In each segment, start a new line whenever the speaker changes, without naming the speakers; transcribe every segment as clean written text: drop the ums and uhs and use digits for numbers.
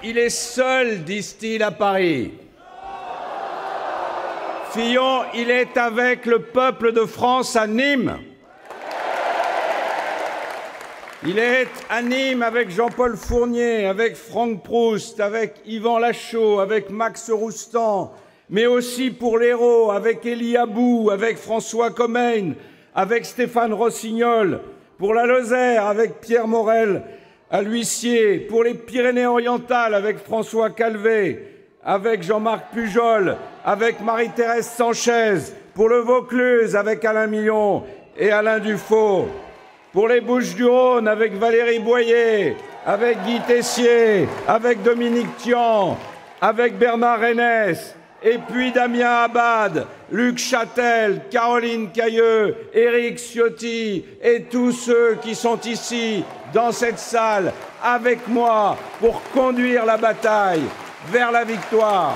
il est seul, disent-ils à Paris. Fillon, il est avec le peuple de France à Nîmes. Il est à Nîmes avec Jean-Paul Fournier, avec Franck Proust, avec Yvan Lachaud, avec Max Roustan, mais aussi pour l'Hérault, avec Élie Abou, avec François Comène, avec Stéphane Rossignol, pour la Lozère, avec Pierre Morel à l'Huissier, pour les Pyrénées-Orientales, avec François Calvet, avec Jean-Marc Pujol, avec Marie-Thérèse Sanchez, pour le Vaucluse, avec Alain Millon et Alain Dufaux, pour les Bouches-du-Rhône, avec Valérie Boyer, avec Guy Tessier, avec Dominique Tian, avec Bernard Renès, et puis Damien Abad, Luc Châtel, Caroline Cailleux, Éric Ciotti et tous ceux qui sont ici, dans cette salle, avec moi, pour conduire la bataille vers la victoire.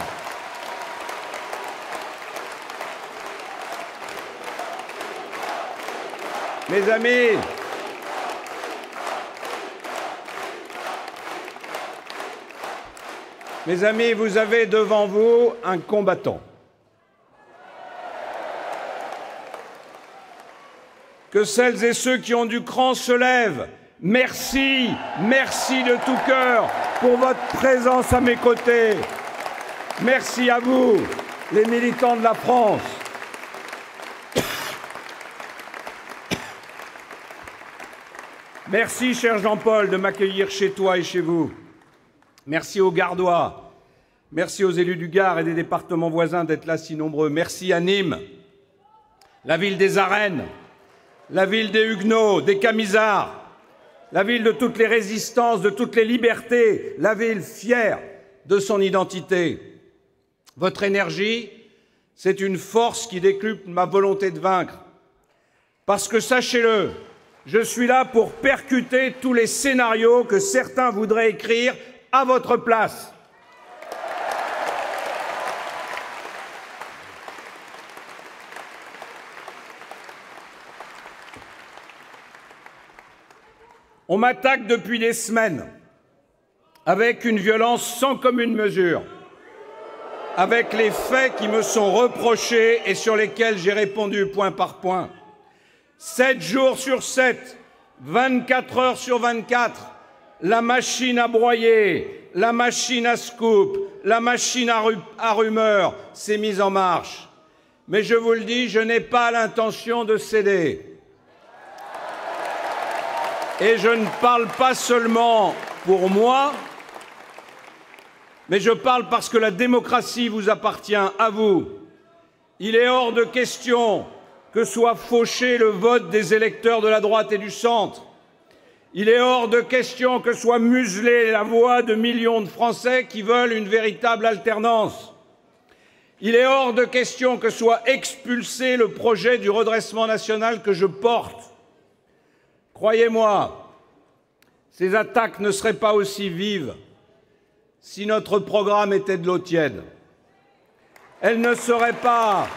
Mes amis, vous avez devant vous un combattant. Que celles et ceux qui ont du cran se lèvent. Merci, merci de tout cœur pour votre présence à mes côtés. Merci à vous, les militants de la France. Merci, cher Jean-Paul, de m'accueillir chez toi et chez vous. Merci aux Gardois. Merci aux élus du Gard et des départements voisins d'être là si nombreux. Merci à Nîmes, la ville des arènes, la ville des Huguenots, des Camisards, la ville de toutes les résistances, de toutes les libertés, la ville fière de son identité. Votre énergie, c'est une force qui décuple ma volonté de vaincre. Parce que, sachez-le, je suis là pour percuter tous les scénarios que certains voudraient écrire à votre place. On m'attaque depuis des semaines, avec une violence sans commune mesure, avec les faits qui me sont reprochés et sur lesquels j'ai répondu point par point. 7 jours sur 7, 24 heures sur 24, la machine à broyer, la machine à scoop, la machine à rumeurs s'est mise en marche. Mais je vous le dis, je n'ai pas l'intention de céder. Et je ne parle pas seulement pour moi, mais je parle parce que la démocratie vous appartient à vous. Il est hors de question que soit fauché le vote des électeurs de la droite et du centre. Il est hors de question que soit muselée la voix de millions de Français qui veulent une véritable alternance. Il est hors de question que soit expulsé le projet du redressement national que je porte. Croyez-moi, ces attaques ne seraient pas aussi vives si notre programme était de l'eau tiède. Elles ne seraient pas...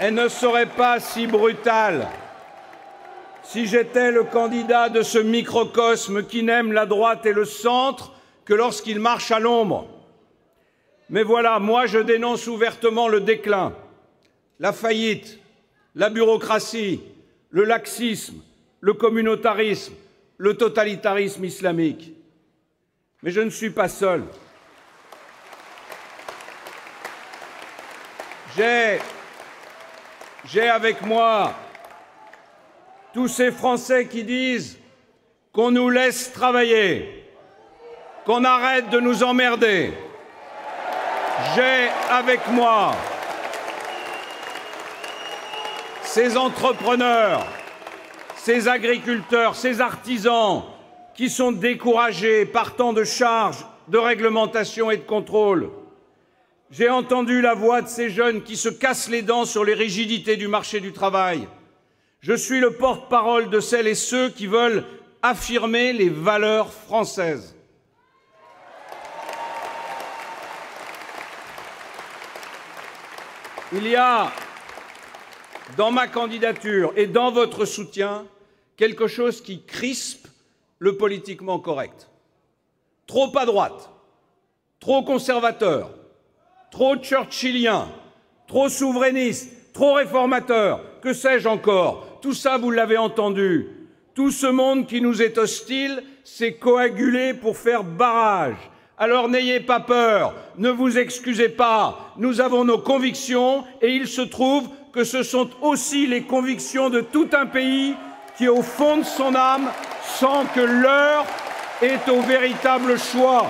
Elle ne serait pas si brutale si j'étais le candidat de ce microcosme qui n'aime la droite et le centre que lorsqu'il marche à l'ombre. Mais voilà, moi je dénonce ouvertement le déclin, la faillite, la bureaucratie, le laxisme, le communautarisme, le totalitarisme islamique. Mais je ne suis pas seul. J'ai avec moi tous ces Français qui disent qu'on nous laisse travailler, qu'on arrête de nous emmerder. J'ai avec moi ces entrepreneurs, ces agriculteurs, ces artisans qui sont découragés par tant de charges, de réglementation et de contrôle. J'ai entendu la voix de ces jeunes qui se cassent les dents sur les rigidités du marché du travail. Je suis le porte-parole de celles et ceux qui veulent affirmer les valeurs françaises. Il y a, dans ma candidature et dans votre soutien, quelque chose qui crispe le politiquement correct. Trop à droite, trop conservateur, trop churchillien, trop souverainiste, trop réformateur, que sais-je encore? Tout ça, vous l'avez entendu. Tout ce monde qui nous est hostile s'est coagulé pour faire barrage. Alors n'ayez pas peur, ne vous excusez pas. Nous avons nos convictions et il se trouve que ce sont aussi les convictions de tout un pays qui, au fond de son âme, sent que l'heure est au véritable choix.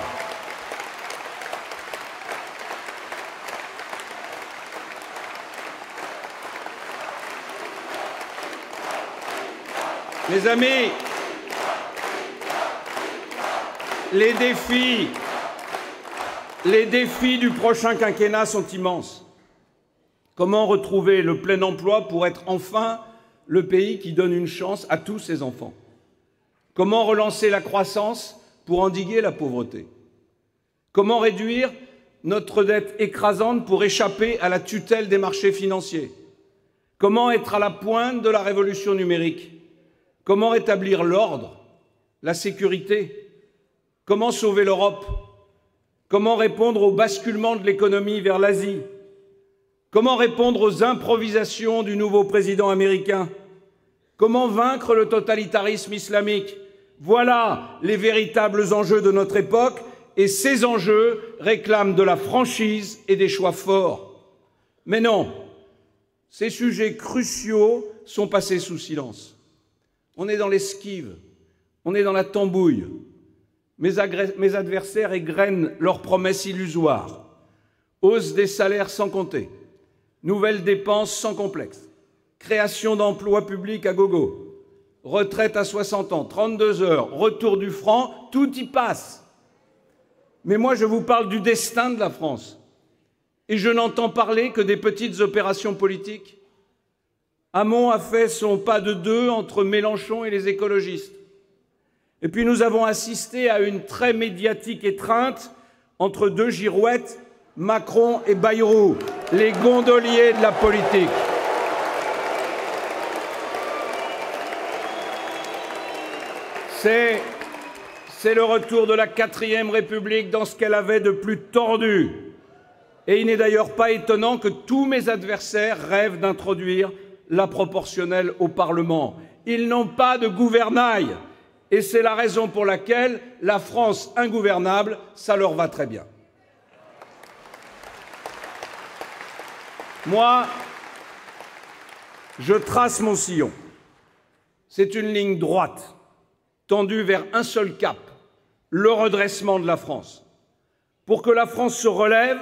Mes amis, les défis du prochain quinquennat sont immenses. Comment retrouver le plein emploi pour être enfin le pays qui donne une chance à tous ses enfants? Comment relancer la croissance pour endiguer la pauvreté? Comment réduire notre dette écrasante pour échapper à la tutelle des marchés financiers? Comment être à la pointe de la révolution numérique? Comment rétablir l'ordre, la sécurité? Comment sauver l'Europe? Comment répondre au basculement de l'économie vers l'Asie? Comment répondre aux improvisations du nouveau président américain? Comment vaincre le totalitarisme islamique? Voilà les véritables enjeux de notre époque, et ces enjeux réclament de la franchise et des choix forts. Mais non, ces sujets cruciaux sont passés sous silence. On est dans l'esquive, on est dans la tambouille. Mes adversaires égrènent leurs promesses illusoires. Hausse des salaires sans compter, nouvelles dépenses sans complexe, création d'emplois publics à gogo, retraite à 60 ans, 32 heures, retour du franc, tout y passe. Mais moi, je vous parle du destin de la France. Et je n'entends parler que des petites opérations politiques. Hamon a fait son pas de deux entre Mélenchon et les écologistes. Et puis nous avons assisté à une très médiatique étreinte entre deux girouettes, Macron et Bayrou, les gondoliers de la politique. C'est le retour de la 4e République dans ce qu'elle avait de plus tordu. Et il n'est d'ailleurs pas étonnant que tous mes adversaires rêvent d'introduire la proportionnelle au Parlement. Ils n'ont pas de gouvernail. Et c'est la raison pour laquelle la France ingouvernable, ça leur va très bien. Moi, je trace mon sillon. C'est une ligne droite, tendue vers un seul cap, le redressement de la France. Pour que la France se relève,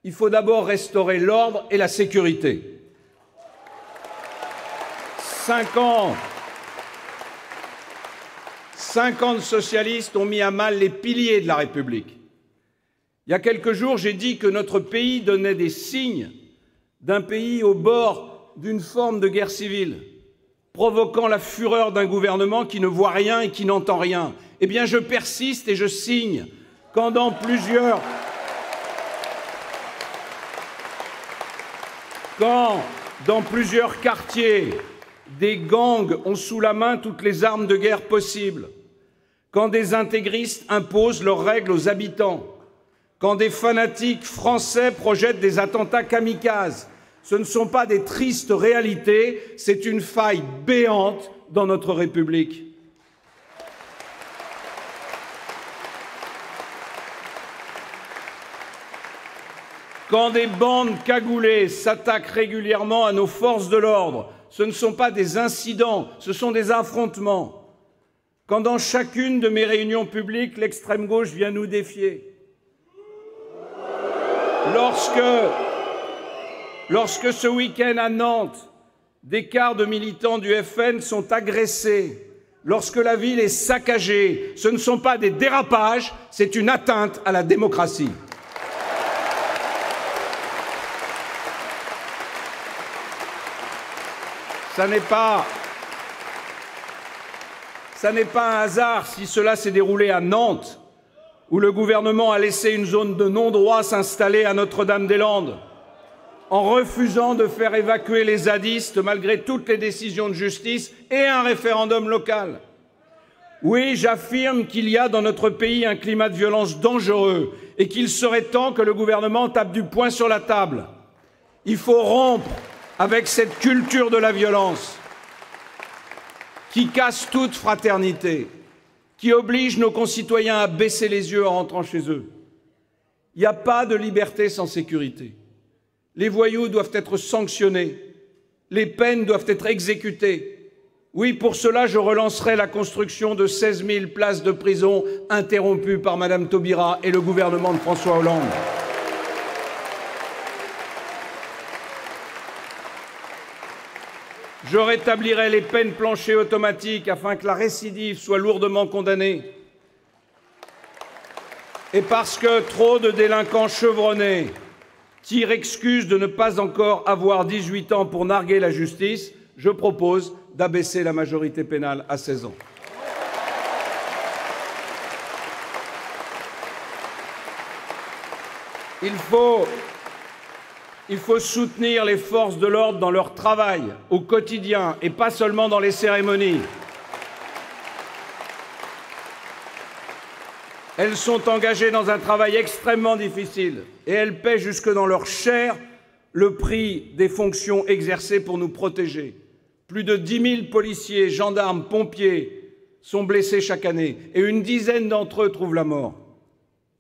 il faut d'abord restaurer l'ordre et la sécurité. 5 ans de socialistes ont mis à mal les piliers de la République. Il y a quelques jours, j'ai dit que notre pays donnait des signes d'un pays au bord d'une forme de guerre civile, provoquant la fureur d'un gouvernement qui ne voit rien et qui n'entend rien. Eh bien, je persiste et je signe quand dans plusieurs quartiers, des gangs ont sous la main toutes les armes de guerre possibles, quand des intégristes imposent leurs règles aux habitants, quand des fanatiques français projettent des attentats kamikazes, ce ne sont pas des tristes réalités, c'est une faille béante dans notre République. Quand des bandes cagoulées s'attaquent régulièrement à nos forces de l'ordre, ce ne sont pas des incidents, ce sont des affrontements. Quand dans chacune de mes réunions publiques, l'extrême gauche vient nous défier. Lorsque ce week-end à Nantes, des quarts de militants du FN sont agressés, lorsque la ville est saccagée, ce ne sont pas des dérapages, c'est une atteinte à la démocratie. Ça n'est pas un hasard si cela s'est déroulé à Nantes, où le gouvernement a laissé une zone de non-droit s'installer à Notre-Dame-des-Landes. en refusant de faire évacuer les zadistes malgré toutes les décisions de justice et un référendum local. Oui, j'affirme qu'il y a dans notre pays un climat de violence dangereux et qu'il serait temps que le gouvernement tape du poing sur la table. Il faut rompre avec cette culture de la violence qui casse toute fraternité, qui oblige nos concitoyens à baisser les yeux en rentrant chez eux. Il n'y a pas de liberté sans sécurité. Les voyous doivent être sanctionnés, les peines doivent être exécutées. Oui, pour cela, je relancerai la construction de 16 000 places de prison interrompues par Madame Taubira et le gouvernement de François Hollande. Je rétablirai les peines planchers automatiques afin que la récidive soit lourdement condamnée. Et parce que trop de délinquants chevronnés tirent excuse de ne pas encore avoir 18 ans pour narguer la justice, je propose d'abaisser la majorité pénale à 16 ans. Il faut soutenir les forces de l'ordre dans leur travail, au quotidien, et pas seulement dans les cérémonies. Elles sont engagées dans un travail extrêmement difficile et elles paient jusque dans leur chair le prix des fonctions exercées pour nous protéger. Plus de 10 000 policiers, gendarmes, pompiers sont blessés chaque année et une dizaine d'entre eux trouvent la mort.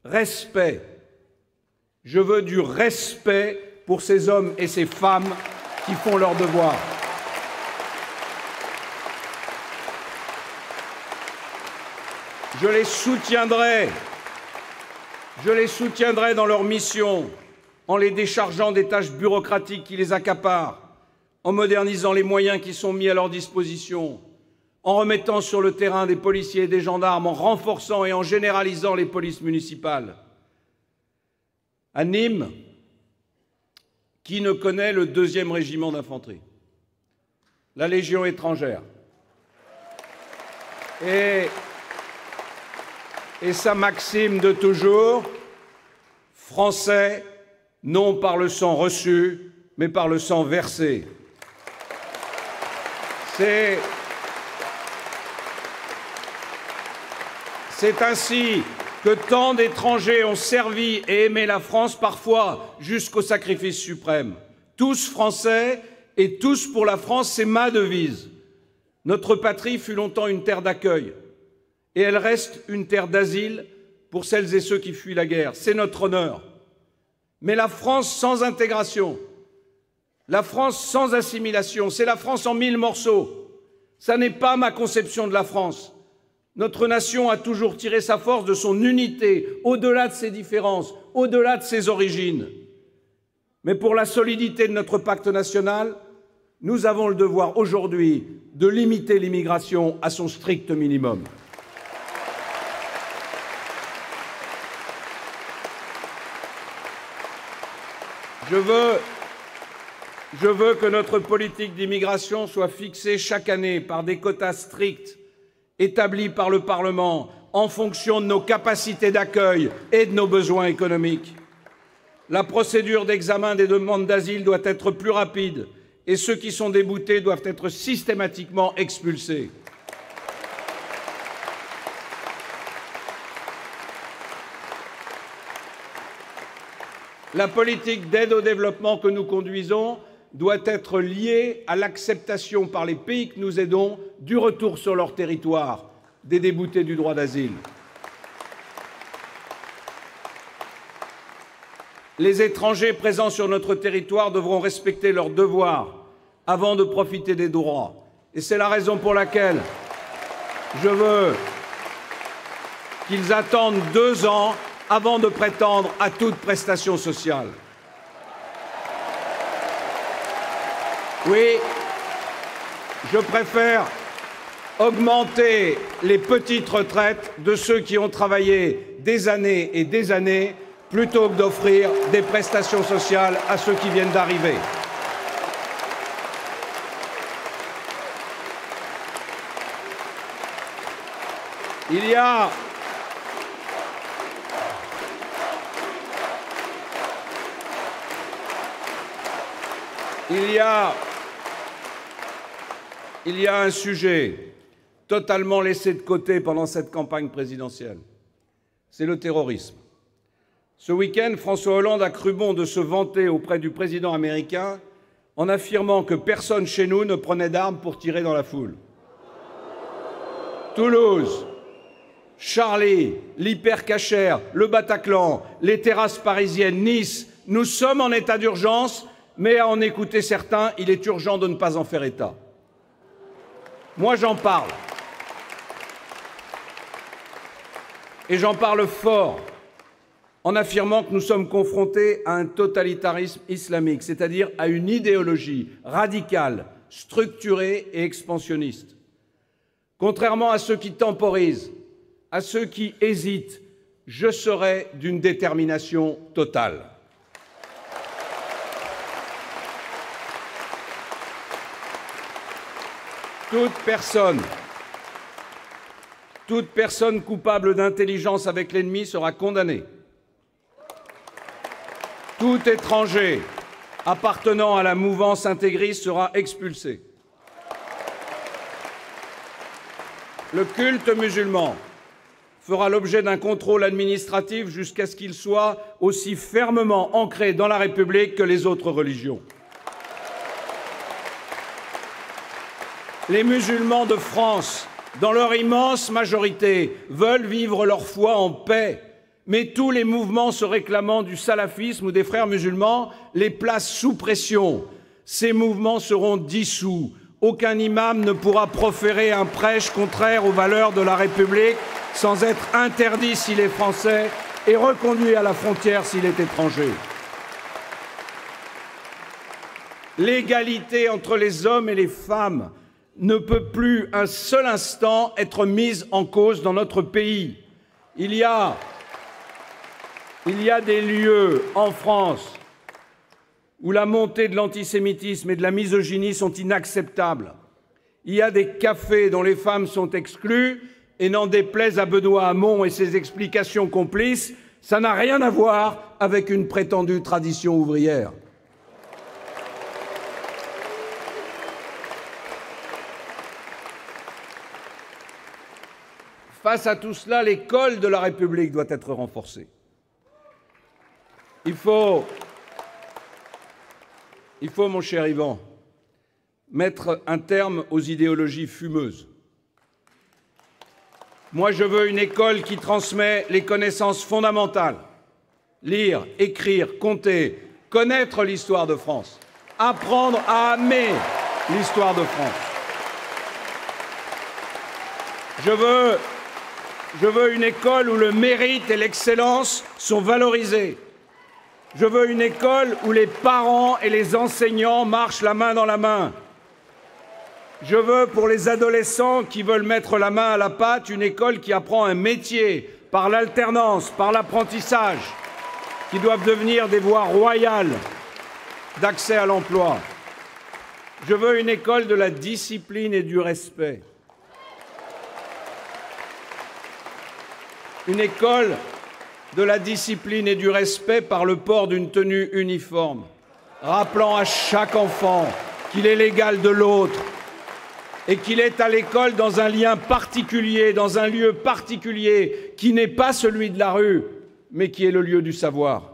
Respect. Je veux du respect pour ces hommes et ces femmes qui font leur devoir. Je les soutiendrai dans leur mission, en les déchargeant des tâches bureaucratiques qui les accaparent, en modernisant les moyens qui sont mis à leur disposition, en remettant sur le terrain des policiers et des gendarmes, en renforçant et en généralisant les polices municipales. À Nîmes, qui ne connaît le 2e régiment d'infanterie? La Légion étrangère. Et sa maxime de toujours, Français, non par le sang reçu, mais par le sang versé. C'est ainsi que tant d'étrangers ont servi et aimé la France, parfois jusqu'au sacrifice suprême. Tous Français et tous pour la France, c'est ma devise. Notre patrie fut longtemps une terre d'accueil. Et elle reste une terre d'asile pour celles et ceux qui fuient la guerre. C'est notre honneur. Mais la France sans intégration, la France sans assimilation, c'est la France en 1000 morceaux. Ça n'est pas ma conception de la France. Notre nation a toujours tiré sa force de son unité, au-delà de ses différences, au-delà de ses origines. Mais pour la solidité de notre pacte national, nous avons le devoir aujourd'hui de limiter l'immigration à son strict minimum. Je veux que notre politique d'immigration soit fixée chaque année par des quotas stricts, établis par le Parlement, en fonction de nos capacités d'accueil et de nos besoins économiques. La procédure d'examen des demandes d'asile doit être plus rapide et ceux qui sont déboutés doivent être systématiquement expulsés. La politique d'aide au développement que nous conduisons doit être liée à l'acceptation par les pays que nous aidons du retour sur leur territoire des déboutés du droit d'asile. Les étrangers présents sur notre territoire devront respecter leurs devoirs avant de profiter des droits. Et c'est la raison pour laquelle je veux qu'ils attendent 2 ans avant de prétendre à toute prestation sociale. Oui, je préfère augmenter les petites retraites de ceux qui ont travaillé des années et des années plutôt que d'offrir des prestations sociales à ceux qui viennent d'arriver. Il y a Il y a un sujet totalement laissé de côté pendant cette campagne présidentielle. C'est le terrorisme. Ce week-end, François Hollande a cru bon de se vanter auprès du président américain en affirmant que personne chez nous ne prenait d'armes pour tirer dans la foule. Toulouse, Charlie, l'hypercacher, le Bataclan, les terrasses parisiennes, Nice, nous sommes en état d'urgence, mais à en écouter certains, il est urgent de ne pas en faire état. Moi, j'en parle. Et j'en parle fort, en affirmant que nous sommes confrontés à un totalitarisme islamique, c'est-à-dire à une idéologie radicale, structurée et expansionniste. Contrairement à ceux qui temporisent, à ceux qui hésitent, je serai d'une détermination totale. Toute personne coupable d'intelligence avec l'ennemi sera condamnée. Tout étranger appartenant à la mouvance intégriste sera expulsé. Le culte musulman fera l'objet d'un contrôle administratif jusqu'à ce qu'il soit aussi fermement ancré dans la République que les autres religions. Les musulmans de France, dans leur immense majorité, veulent vivre leur foi en paix. Mais tous les mouvements se réclamant du salafisme ou des frères musulmans les placent sous pression. Ces mouvements seront dissous. Aucun imam ne pourra proférer un prêche contraire aux valeurs de la République sans être interdit s'il est français et reconduit à la frontière s'il est étranger. L'égalité entre les hommes et les femmes ne peut plus un seul instant être mise en cause dans notre pays. Il y a des lieux en France où la montée de l'antisémitisme et de la misogynie sont inacceptables. Il y a des cafés dont les femmes sont exclues et n'en déplaise à Benoît Hamon et ses explications complices, ça n'a rien à voir avec une prétendue tradition ouvrière. Face à tout cela, l'école de la République doit être renforcée. Il faut, mon cher Yvan, mettre un terme aux idéologies fumeuses. Moi, je veux une école qui transmet les connaissances fondamentales. Lire, écrire, compter, connaître l'histoire de France, apprendre à aimer l'histoire de France. Je veux une école où le mérite et l'excellence sont valorisés. Je veux une école où les parents et les enseignants marchent la main dans la main. Je veux, pour les adolescents qui veulent mettre la main à la pâte, une école qui apprend un métier par l'alternance, par l'apprentissage, qui doivent devenir des voies royales d'accès à l'emploi. Je veux une école de la discipline et du respect. Une école de la discipline et du respect par le port d'une tenue uniforme, rappelant à chaque enfant qu'il est l'égal de l'autre et qu'il est à l'école dans un lien particulier, dans un lieu particulier qui n'est pas celui de la rue, mais qui est le lieu du savoir.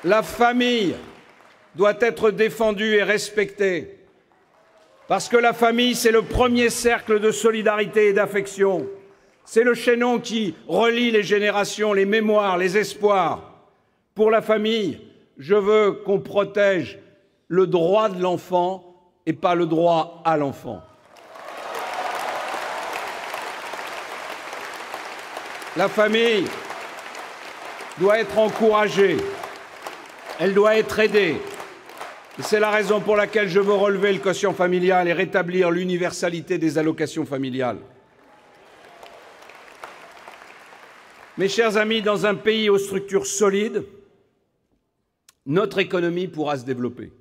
La famille doit être défendue et respectée. Parce que la famille, c'est le premier cercle de solidarité et d'affection. C'est le chaînon qui relie les générations, les mémoires, les espoirs. Pour la famille, je veux qu'on protège le droit de l'enfant et pas le droit à l'enfant. La famille doit être encouragée, elle doit être aidée. C'est la raison pour laquelle je veux relever le quotient familial et rétablir l'universalité des allocations familiales. Mes chers amis, dans un pays aux structures solides, notre économie pourra se développer.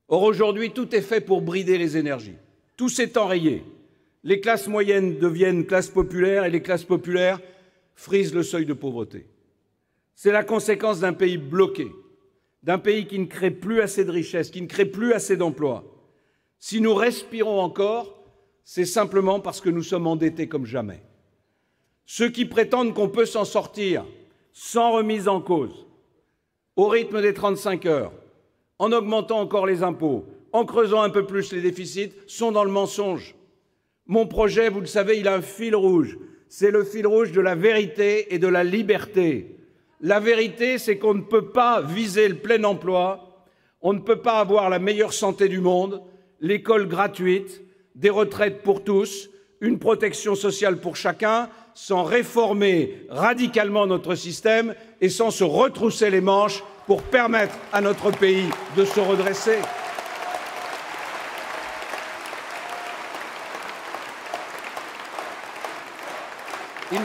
Or, aujourd'hui, tout est fait pour brider les énergies. Tout s'est enrayé. Les classes moyennes deviennent classes populaires et les classes populaires frisent le seuil de pauvreté. C'est la conséquence d'un pays bloqué, d'un pays qui ne crée plus assez de richesses, qui ne crée plus assez d'emplois. Si nous respirons encore, c'est simplement parce que nous sommes endettés comme jamais. Ceux qui prétendent qu'on peut s'en sortir sans remise en cause, au rythme des 35 heures, en augmentant encore les impôts, en creusant un peu plus les déficits, sont dans le mensonge. Mon projet, vous le savez, il a un fil rouge. C'est le fil rouge de la vérité et de la liberté. La vérité, c'est qu'on ne peut pas viser le plein emploi, on ne peut pas avoir la meilleure santé du monde, l'école gratuite, des retraites pour tous, une protection sociale pour chacun, sans réformer radicalement notre système et sans se retrousser les manches pour permettre à notre pays de se redresser. Il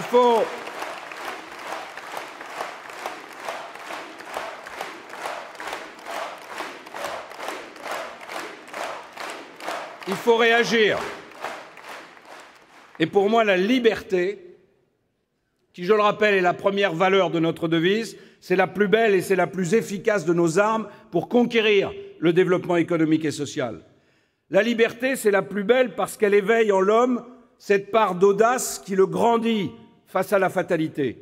faut réagir. Et pour moi, la liberté, qui, je le rappelle, est la première valeur de notre devise, c'est la plus belle et c'est la plus efficace de nos armes pour conquérir le développement économique et social. La liberté, c'est la plus belle parce qu'elle éveille en l'homme cette part d'audace qui le grandit face à la fatalité.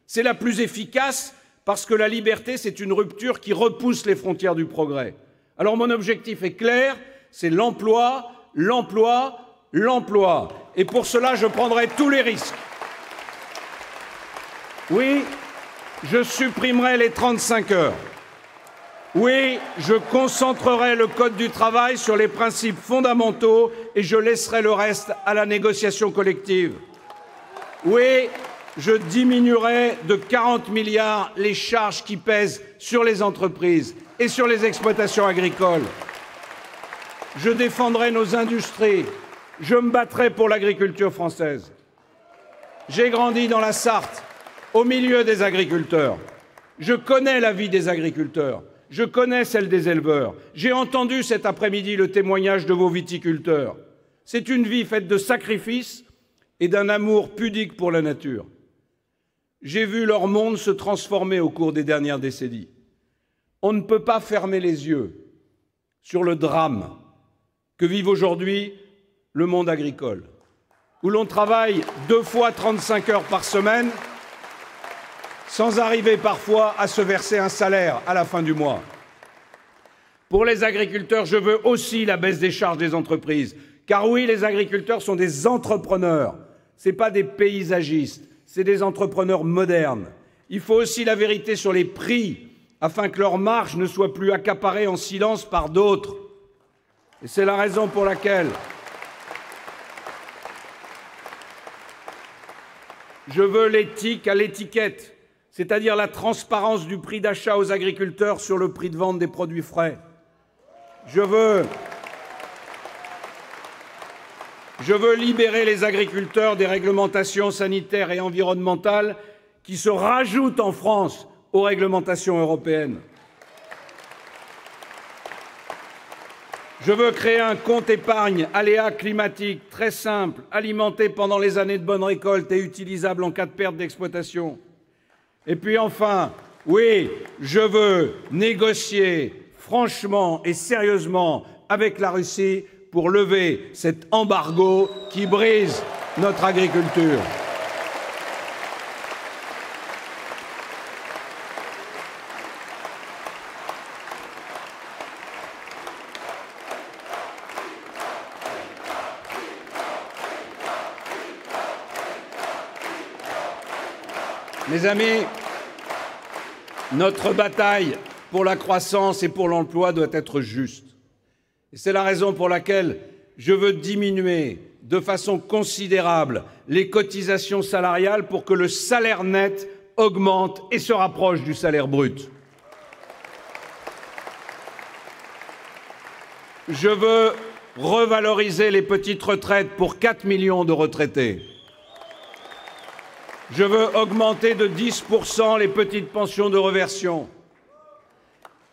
C'est la plus efficace parce que la liberté, c'est une rupture qui repousse les frontières du progrès. Alors mon objectif est clair, c'est l'emploi, l'emploi, l'emploi. Et pour cela, je prendrai tous les risques. Oui, je supprimerai les 35 heures. Oui, je concentrerai le Code du travail sur les principes fondamentaux et je laisserai le reste à la négociation collective. Oui, je diminuerai de 40 milliards les charges qui pèsent sur les entreprises et sur les exploitations agricoles. Je défendrai nos industries. Je me battrai pour l'agriculture française. J'ai grandi dans la Sarthe, au milieu des agriculteurs. Je connais la vie des agriculteurs. Je connais celle des éleveurs. J'ai entendu cet après-midi le témoignage de vos viticulteurs. C'est une vie faite de sacrifices et d'un amour pudique pour la nature. J'ai vu leur monde se transformer au cours des dernières décennies. On ne peut pas fermer les yeux sur le drame que vive aujourd'hui le monde agricole, où l'on travaille 2 fois 35 heures par semaine, sans arriver parfois à se verser un salaire à la fin du mois. Pour les agriculteurs, je veux aussi la baisse des charges des entreprises. Car oui, les agriculteurs sont des entrepreneurs. Ce ne sont pas des paysagistes, c'est des entrepreneurs modernes. Il faut aussi la vérité sur les prix, afin que leurs marges ne soient plus accaparées en silence par d'autres. Et c'est la raison pour laquelle je veux l'éthique à l'étiquette, c'est-à-dire la transparence du prix d'achat aux agriculteurs sur le prix de vente des produits frais. Je veux libérer les agriculteurs des réglementations sanitaires et environnementales qui se rajoutent en France aux réglementations européennes. Je veux créer un compte épargne aléas climatiques très simple, alimenté pendant les années de bonne récolte et utilisable en cas de perte d'exploitation. Et puis enfin, oui, je veux négocier franchement et sérieusement avec la Russie pour lever cet embargo qui brise notre agriculture. Mes amis, notre bataille pour la croissance et pour l'emploi doit être juste. Et c'est la raison pour laquelle je veux diminuer de façon considérable les cotisations salariales pour que le salaire net augmente et se rapproche du salaire brut. Je veux revaloriser les petites retraites pour 4 millions de retraités. Je veux augmenter de 10% les petites pensions de réversion.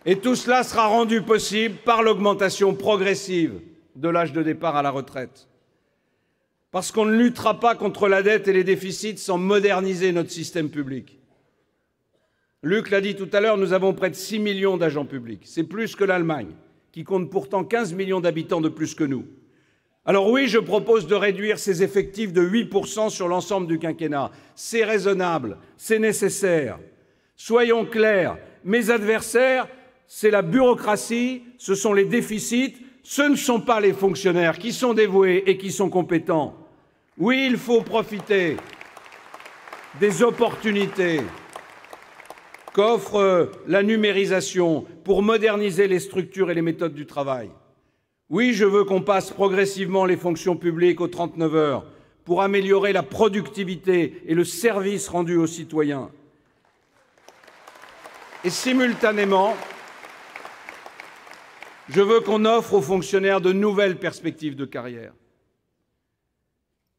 Et tout cela sera rendu possible par l'augmentation progressive de l'âge de départ à la retraite. Parce qu'on ne luttera pas contre la dette et les déficits sans moderniser notre système public. Luc l'a dit tout à l'heure, nous avons près de 6 millions d'agents publics. C'est plus que l'Allemagne, qui compte pourtant 15 millions d'habitants de plus que nous. Alors oui, je propose de réduire ces effectifs de 8% sur l'ensemble du quinquennat. C'est raisonnable, c'est nécessaire. Soyons clairs, mes adversaires, c'est la bureaucratie, ce sont les déficits, ce ne sont pas les fonctionnaires qui sont dévoués et qui sont compétents. Oui, il faut profiter des opportunités qu'offre la numérisation pour moderniser les structures et les méthodes du travail. Oui, je veux qu'on passe progressivement les fonctions publiques aux 39 heures pour améliorer la productivité et le service rendu aux citoyens. Et simultanément, je veux qu'on offre aux fonctionnaires de nouvelles perspectives de carrière.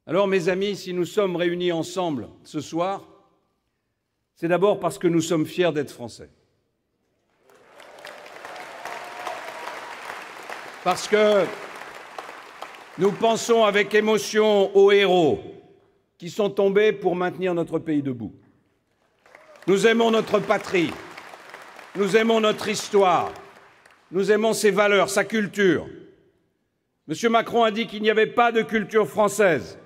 Alors, mes amis, si nous sommes réunis ensemble ce soir, c'est d'abord parce que nous sommes fiers d'être Français. Parce que nous pensons avec émotion aux héros qui sont tombés pour maintenir notre pays debout. Nous aimons notre patrie, nous aimons notre histoire, nous aimons ses valeurs, sa culture. M. Macron a dit qu'il n'y avait pas de culture française,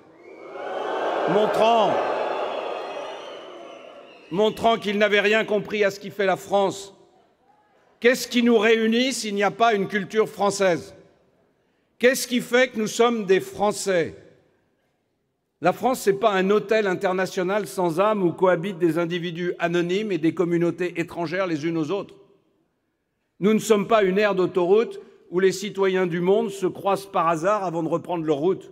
montrant qu'il n'avait rien compris à ce qui fait la France. Qu'est-ce qui nous réunit s'il n'y a pas une culture française? Qu'est-ce qui fait que nous sommes des Français? La France, ce n'est pas un hôtel international sans âme où cohabitent des individus anonymes et des communautés étrangères les unes aux autres. Nous ne sommes pas une aire d'autoroute où les citoyens du monde se croisent par hasard avant de reprendre leur route.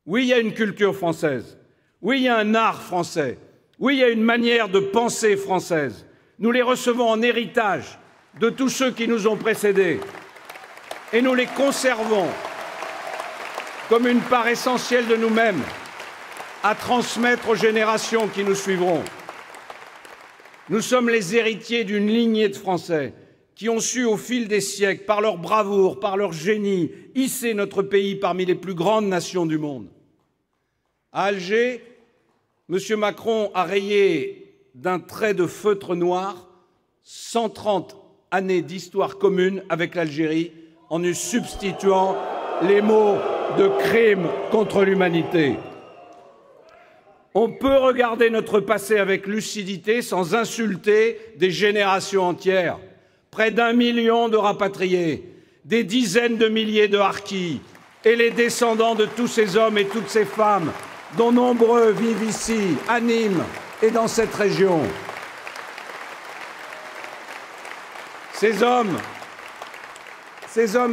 Oui, il y a une culture française. Oui, il y a un art français. Oui, il y a une manière de penser française. Nous les recevons en héritage de tous ceux qui nous ont précédés. Et nous les conservons comme une part essentielle de nous-mêmes à transmettre aux générations qui nous suivront. Nous sommes les héritiers d'une lignée de Français qui ont su, au fil des siècles, par leur bravoure, par leur génie, hisser notre pays parmi les plus grandes nations du monde. À Alger, M. Macron a rayé d'un trait de feutre noir 130 années d'histoire commune avec l'Algérie en y substituant les mots de crime contre l'humanité. On peut regarder notre passé avec lucidité sans insulter des générations entières. Près d'1 million de rapatriés, des dizaines de milliers de harkis et les descendants de tous ces hommes et toutes ces femmes dont nombreux vivent ici, à Nîmes et dans cette région. Ces hommes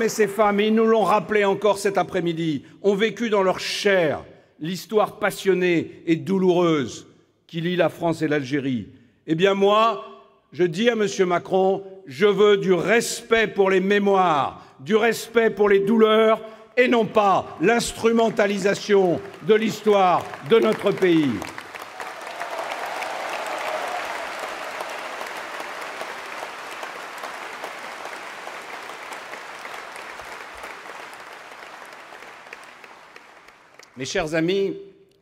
et ces femmes, ils nous l'ont rappelé encore cet après-midi, ont vécu dans leur chair l'histoire passionnée et douloureuse qui lie la France et l'Algérie. Eh bien moi, je dis à M. Macron, je veux du respect pour les mémoires, du respect pour les douleurs et non pas l'instrumentalisation de l'histoire de notre pays. Mes chers amis,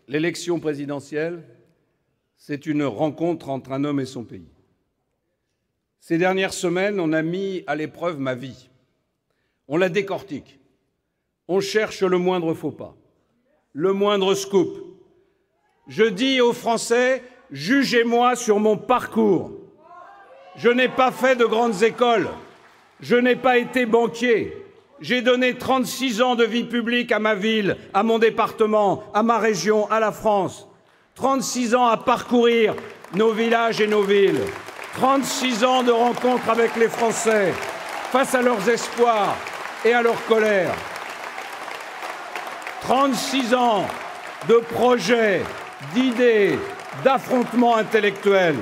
l'élection présidentielle, c'est une rencontre entre un homme et son pays. Ces dernières semaines, on a mis à l'épreuve ma vie. On la décortique. On cherche le moindre faux pas, le moindre scoop. Je dis aux Français, jugez-moi sur mon parcours. Je n'ai pas fait de grandes écoles. Je n'ai pas été banquier. J'ai donné 36 ans de vie publique à ma ville, à mon département, à ma région, à la France. 36 ans à parcourir nos villages et nos villes. 36 ans de rencontres avec les Français, face à leurs espoirs et à leur colère. 36 ans de projets, d'idées, d'affrontements intellectuels.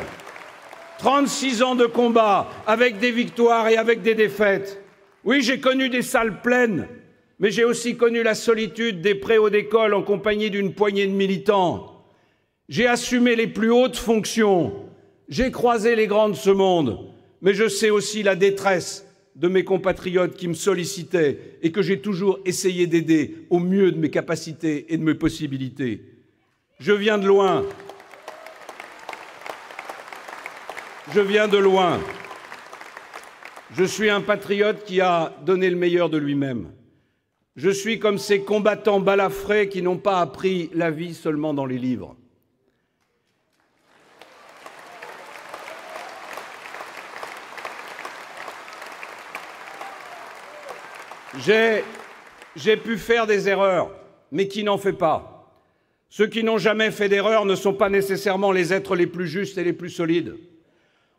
36 ans de combats, avec des victoires et avec des défaites. Oui, j'ai connu des salles pleines, mais j'ai aussi connu la solitude des préaux d'école en compagnie d'une poignée de militants. J'ai assumé les plus hautes fonctions. J'ai croisé les grands de ce monde, mais je sais aussi la détresse de mes compatriotes qui me sollicitaient et que j'ai toujours essayé d'aider au mieux de mes capacités et de mes possibilités. Je viens de loin. Je viens de loin. Je suis un patriote qui a donné le meilleur de lui-même. Je suis comme ces combattants balafrés qui n'ont pas appris la vie seulement dans les livres. J'ai pu faire des erreurs, mais qui n'en fait pas? Ceux qui n'ont jamais fait d'erreur ne sont pas nécessairement les êtres les plus justes et les plus solides.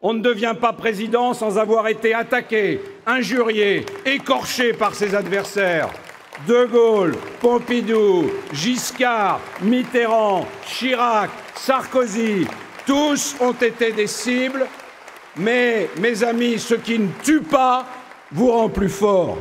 On ne devient pas président sans avoir été attaqué, injurié, écorché par ses adversaires. De Gaulle, Pompidou, Giscard, Mitterrand, Chirac, Sarkozy, tous ont été des cibles, mais, mes amis, ce qui ne tue pas vous rend plus fort.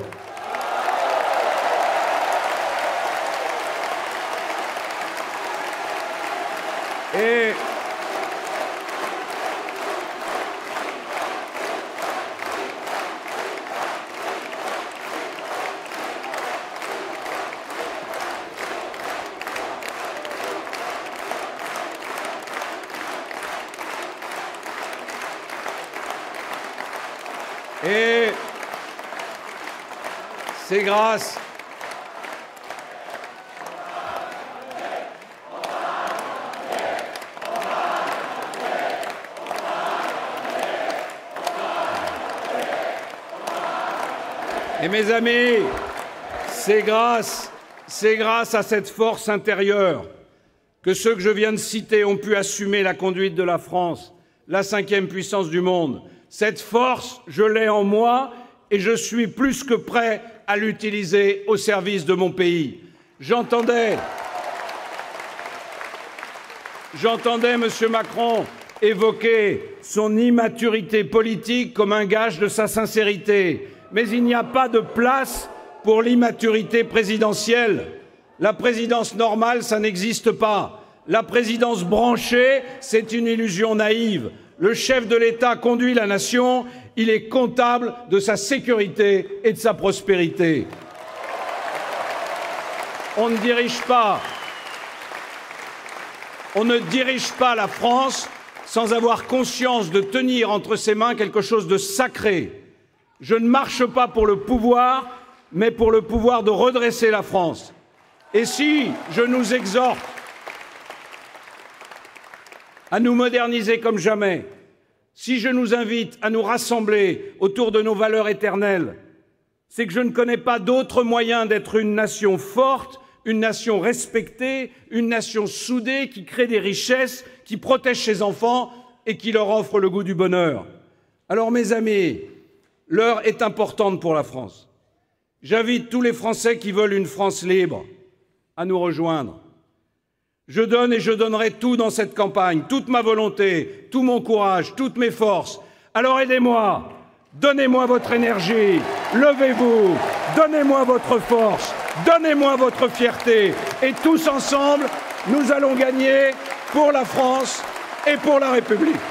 Et c'est grâce et mes amis, c'est grâce à cette force intérieure que ceux que je viens de citer ont pu assumer la conduite de la France, la 5e puissance du monde. Cette force, je l'ai en moi et je suis plus que prêt à l'utiliser au service de mon pays. J'entendais M. Macron évoquer son immaturité politique comme un gage de sa sincérité. Mais il n'y a pas de place pour l'immaturité présidentielle. La présidence normale, ça n'existe pas. La présidence branchée, c'est une illusion naïve. Le chef de l'État conduit la nation, il est comptable de sa sécurité et de sa prospérité. On ne dirige pas la France sans avoir conscience de tenir entre ses mains quelque chose de sacré. Je ne marche pas pour le pouvoir, mais pour le pouvoir de redresser la France. Et si je nous exhorte à nous moderniser comme jamais, si je nous invite à nous rassembler autour de nos valeurs éternelles, c'est que je ne connais pas d'autre moyen d'être une nation forte, une nation respectée, une nation soudée qui crée des richesses, qui protège ses enfants et qui leur offre le goût du bonheur. Alors mes amis, l'heure est importante pour la France. J'invite tous les Français qui veulent une France libre à nous rejoindre. Je donne et je donnerai tout dans cette campagne, toute ma volonté, tout mon courage, toutes mes forces. Alors aidez-moi, donnez-moi votre énergie, levez-vous, donnez-moi votre force, donnez-moi votre fierté. Et tous ensemble, nous allons gagner pour la France et pour la République.